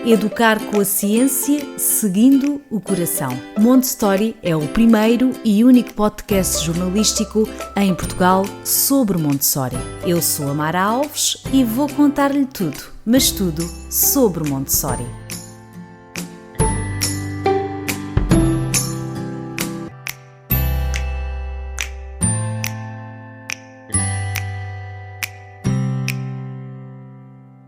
Educar com a ciência, seguindo o coração. Montessori é o primeiro e único podcast jornalístico em Portugal sobre Montessori. Eu sou a Mara Alves e vou contar-lhe tudo, mas tudo sobre Montessori.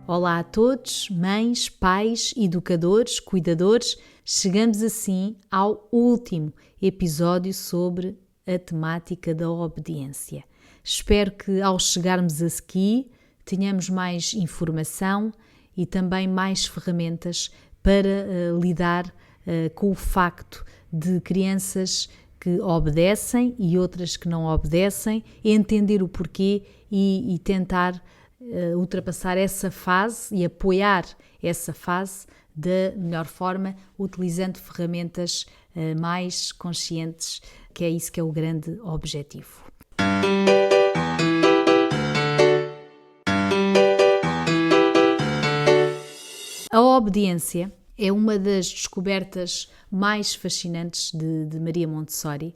Olá a todos, mães, pais, educadores, cuidadores. Chegamos assim ao último episódio sobre a temática da obediência. Espero que ao chegarmos aqui tenhamos mais informação e também mais ferramentas para lidar com o facto de crianças que obedecem e outras que não obedecem, entender o porquê e tentar ultrapassar essa fase e apoiar essa fase da melhor forma, utilizando ferramentas mais conscientes, que é isso que é o grande objetivo. A obediência é uma das descobertas mais fascinantes de Maria Montessori,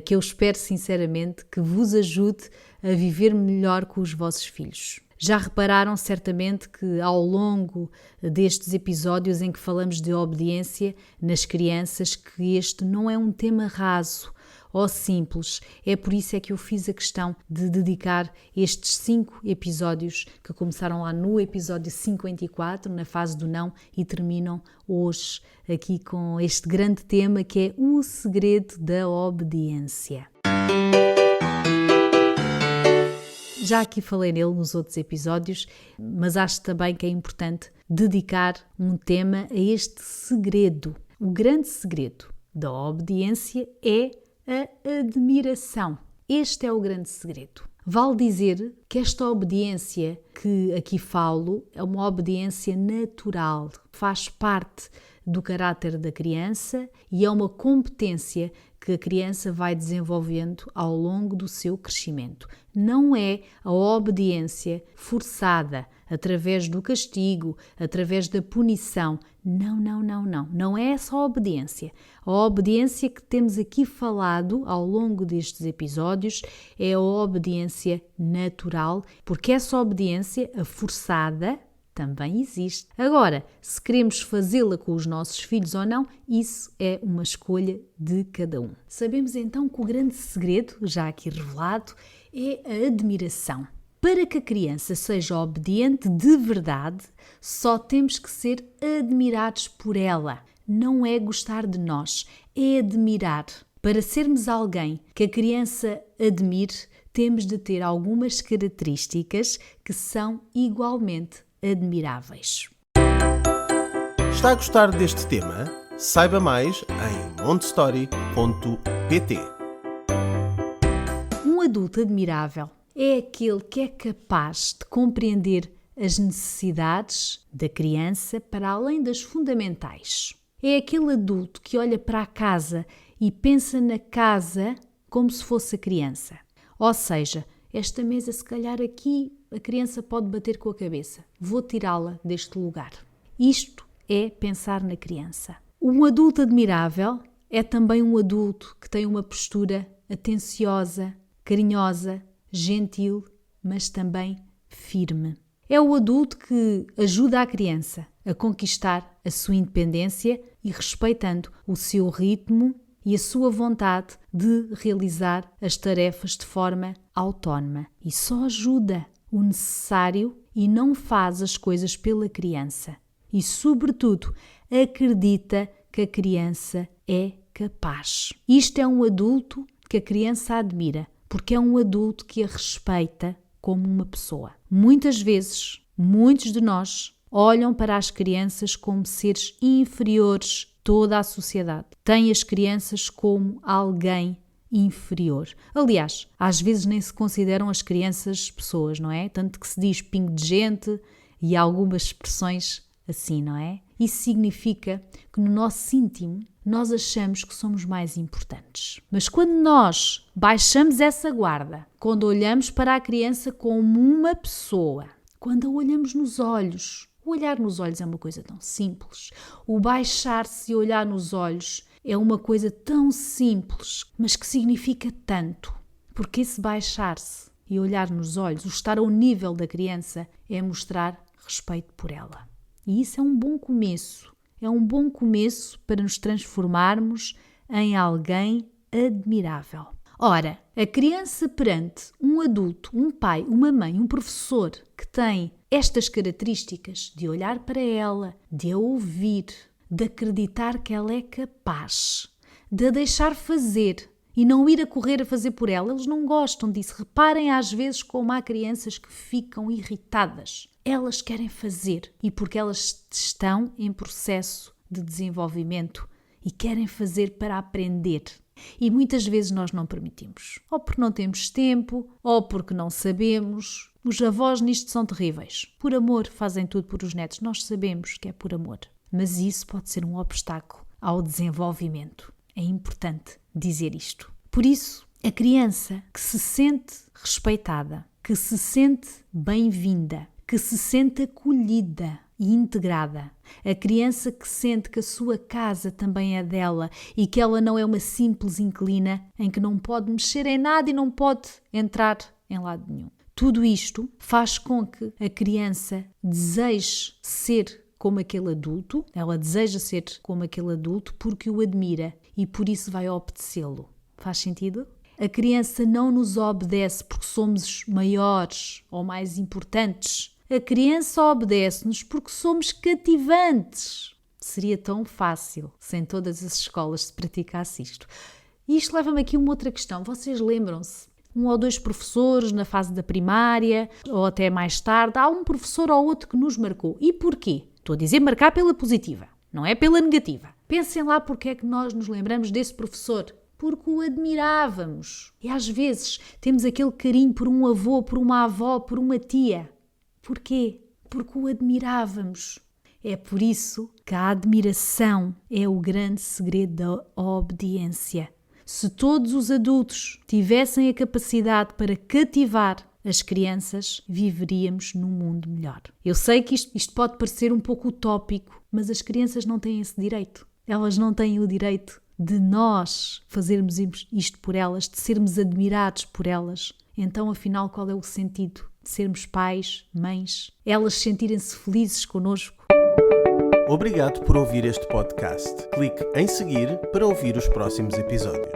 que eu espero sinceramente que vos ajude a viver melhor com os vossos filhos. Já repararam certamente que ao longo destes episódios em que falamos de obediência nas crianças, que este não é um tema raso ou simples. É por isso é que eu fiz a questão de dedicar estes 5 episódios que começaram lá no episódio 54, na fase do não, e terminam hoje aqui com este grande tema que é o segredo da obediência. Já aqui falei nele nos outros episódios, mas acho também que é importante dedicar um tema a este segredo. O grande segredo da obediência é a admiração. Este é o grande segredo. Vale dizer que esta obediência que aqui falo é uma obediência natural, faz parte do caráter da criança e é uma competência que a criança vai desenvolvendo ao longo do seu crescimento. Não é a obediência forçada, através do castigo, através da punição. Não. Não é essa a obediência. A obediência que temos aqui falado ao longo destes episódios é a obediência natural, porque essa obediência, a forçada, também existe. Agora, se queremos fazê-la com os nossos filhos ou não, isso é uma escolha de cada um. Sabemos então que o grande segredo, já aqui revelado, é a admiração. Para que a criança seja obediente de verdade, só temos que ser admirados por ela. Não é gostar de nós, é admirar. Para sermos alguém que a criança admire, temos de ter algumas características que são igualmente admiráveis. Está a gostar deste tema? Saiba mais em montessori.pt. Um adulto admirável é aquele que é capaz de compreender as necessidades da criança para além das fundamentais. É aquele adulto que olha para a casa e pensa na casa como se fosse a criança. Ou seja, esta mesa, se calhar aqui, a criança pode bater com a cabeça. Vou tirá-la deste lugar. Isto é pensar na criança. Um adulto admirável é também um adulto que tem uma postura atenciosa, carinhosa, gentil, mas também firme. É o adulto que ajuda a criança a conquistar a sua independência e respeitando o seu ritmo e a sua vontade de realizar as tarefas de forma autónoma. E só ajuda o necessário e não faz as coisas pela criança. E, sobretudo, acredita que a criança é capaz. Isto é um adulto que a criança admira, porque é um adulto que a respeita como uma pessoa. Muitas vezes, muitos de nós olham para as crianças como seres inferiores. Toda a sociedade tem as crianças como alguém inferior. Aliás, às vezes nem se consideram as crianças pessoas, não é? Tanto que se diz pingo de gente e algumas expressões assim, não é? Isso significa que no nosso íntimo nós achamos que somos mais importantes. Mas quando nós baixamos essa guarda, quando olhamos para a criança como uma pessoa, quando a olhamos nos olhos, O olhar nos olhos é uma coisa tão simples. O baixar-se e olhar nos olhos é uma coisa tão simples, mas que significa tanto. Porque esse baixar-se e olhar nos olhos, o estar ao nível da criança, é mostrar respeito por ela. E isso é um bom começo. É um bom começo para nos transformarmos em alguém admirável. Ora, a criança perante um adulto, um pai, uma mãe, um professor que tem estas características de olhar para ela, de a ouvir, de acreditar que ela é capaz, de a deixar fazer e não ir a correr a fazer por ela, eles não gostam disso. Reparem às vezes como há crianças que ficam irritadas. Elas querem fazer e porque elas estão em processo de desenvolvimento e querem fazer para aprender. E muitas vezes nós não permitimos. Ou porque não temos tempo, ou porque não sabemos. Os avós nisto são terríveis. Por amor fazem tudo por os netos. Nós sabemos que é por amor. Mas isso pode ser um obstáculo ao desenvolvimento. É importante dizer isto. Por isso, a criança que se sente respeitada, que se sente bem-vinda, que se sente acolhida e integrada, a criança que sente que a sua casa também é dela e que ela não é uma simples inquilina em que não pode mexer em nada e não pode entrar em lado nenhum. Tudo isto faz com que a criança deseje ser como aquele adulto, ela deseja ser como aquele adulto porque o admira e por isso vai obedecê-lo. Faz sentido? A criança não nos obedece porque somos maiores ou mais importantes. A criança obedece-nos porque somos cativantes. Seria tão fácil se em todas as escolas se praticasse isto. E isto leva-me aqui a uma outra questão. Vocês lembram-se? 1 ou 2 professores na fase da primária ou até mais tarde. Há um professor ou outro que nos marcou. E porquê? Estou a dizer marcar pela positiva, não é pela negativa. Pensem lá porque é que nós nos lembramos desse professor. Porque o admirávamos. E às vezes temos aquele carinho por um avô, por uma avó, por uma tia. Porquê? Porque o admirávamos. É por isso que a admiração é o grande segredo da obediência. Se todos os adultos tivessem a capacidade para cativar as crianças, viveríamos num mundo melhor. Eu sei que isto pode parecer um pouco utópico, mas as crianças não têm esse direito. Elas não têm o direito de nós fazermos isto por elas, de sermos admirados por elas. Então, afinal, qual é o sentido de sermos pais, mães? Elas sentirem-se felizes connosco? Obrigado por ouvir este podcast. Clique em seguir para ouvir os próximos episódios.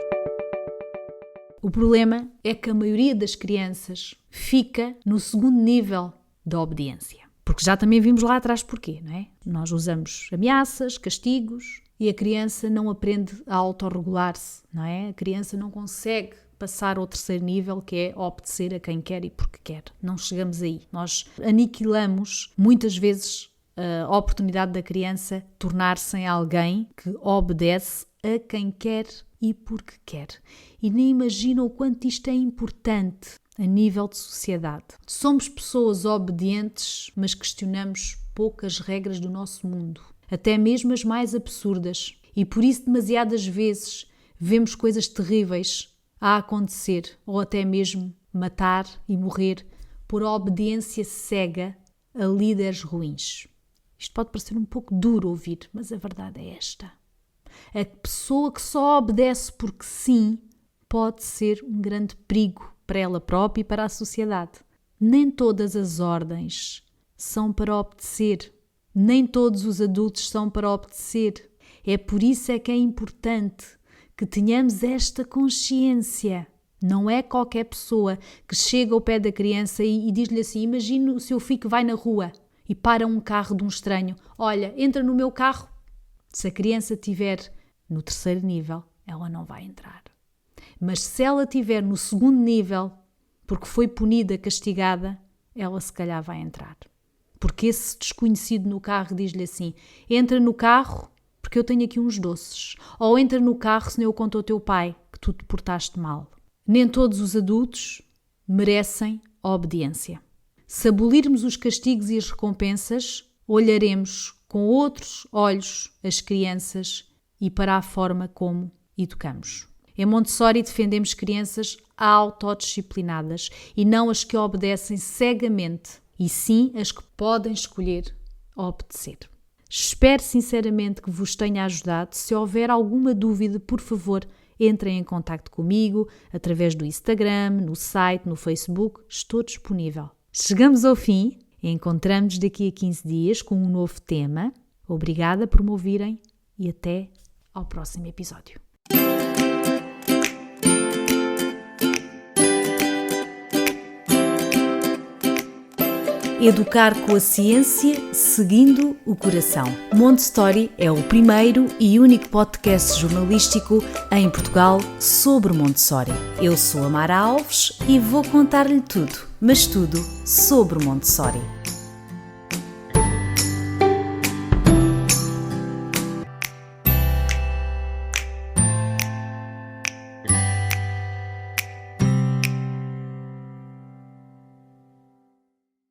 O problema é que a maioria das crianças fica no segundo nível da obediência. Porque já também vimos lá atrás porquê, não é? Nós usamos ameaças, castigos e a criança não aprende a autorregular-se, não é? A criança não consegue passar ao terceiro nível, que é obedecer a quem quer e porque quer. Não chegamos aí. Nós aniquilamos muitas vezes a oportunidade da criança tornar-se em alguém que obedece a quem quer e porque quer. E nem imaginam o quanto isto é importante a nível de sociedade. Somos pessoas obedientes, mas questionamos poucas regras do nosso mundo, até mesmo as mais absurdas. E por isso demasiadas vezes vemos coisas terríveis a acontecer ou até mesmo matar e morrer por obediência cega a líderes ruins. Isto pode parecer um pouco duro ouvir, mas a verdade é esta. A pessoa que só obedece porque sim pode ser um grande perigo para ela própria e para a sociedade. Nem todas as ordens são para obedecer. Nem todos os adultos são para obedecer. É por isso é que é importante que tenhamos esta consciência. Não é qualquer pessoa que chega ao pé da criança e diz-lhe assim: imagine o seu filho que vai na rua e para um carro de um estranho. Olha, entra no meu carro. Se a criança estiver no terceiro nível, ela não vai entrar. Mas se ela estiver no segundo nível, porque foi punida, castigada, ela se calhar vai entrar. Porque esse desconhecido no carro diz-lhe assim: entra no carro porque eu tenho aqui uns doces. Ou entra no carro senão eu conto ao teu pai que tu te portaste mal. Nem todos os adultos merecem a obediência. Se abolirmos os castigos e as recompensas, olharemos com outros olhos as crianças e para a forma como educamos. Em Montessori defendemos crianças autodisciplinadas e não as que obedecem cegamente, e sim as que podem escolher obedecer. Espero sinceramente que vos tenha ajudado. Se houver alguma dúvida, por favor, entrem em contacto comigo através do Instagram, no site, no Facebook. Estou disponível. Chegamos ao fim. Encontramos-nos daqui a 15 dias com um novo tema. Obrigada por me ouvirem e até ao próximo episódio. Educar com a ciência, seguindo o coração. Montessori é o primeiro e único podcast jornalístico em Portugal sobre Montessori. Eu sou a Mara Alves e vou contar-lhe tudo, mas tudo sobre Montessori.